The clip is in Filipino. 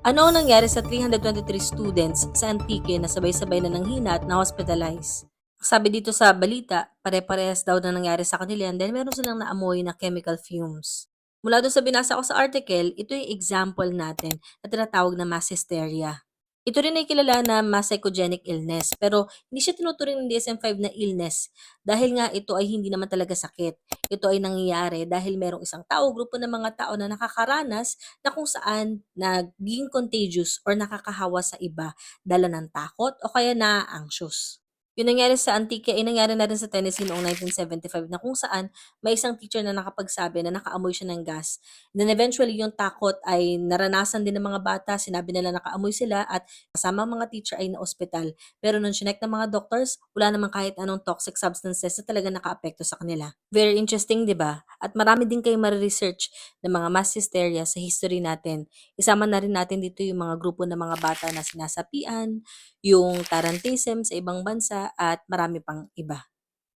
Ano ang nangyari sa 323 students sa Antique na sabay-sabay na nanghina at na-hospitalize? Sabi dito sa balita, pare-parehas daw na nangyari sa kanila and then meron silang naamoy na chemical fumes. Mula doon sa binasa ko sa article, ito yung example natin na tinatawag na mass hysteria. Ito rin ay kilala na mass psychogenic illness pero hindi siya tinuturing ng DSM-5 na illness dahil nga ito ay hindi naman talaga sakit. Ito ay nangyayari dahil merong isang tao, grupo ng mga tao na nakakaranas na kung saan naging contagious or nakakahawa sa iba dala ng takot o kaya na-anxious. Yung nangyari sa Antique ay nangyari na rin sa Tennessee noong 1975 na kung saan may isang teacher na nakapagsabi na nakaamoy siya ng gas. Then eventually yung takot ay naranasan din ng mga bata, sinabi nila nakaamoy sila at kasama ang mga teacher ay na-ospital. Pero nung chinek ng mga doctors, wala namang kahit anong toxic substances na talaga nakaapekto sa kanila. Very interesting, di ba? At marami din kayong mariresearch ng mga mass hysteria sa history natin. Isama na rin natin dito yung mga grupo ng mga bata na sinasapian, yung tarantism sa ibang bansa at marami pang iba.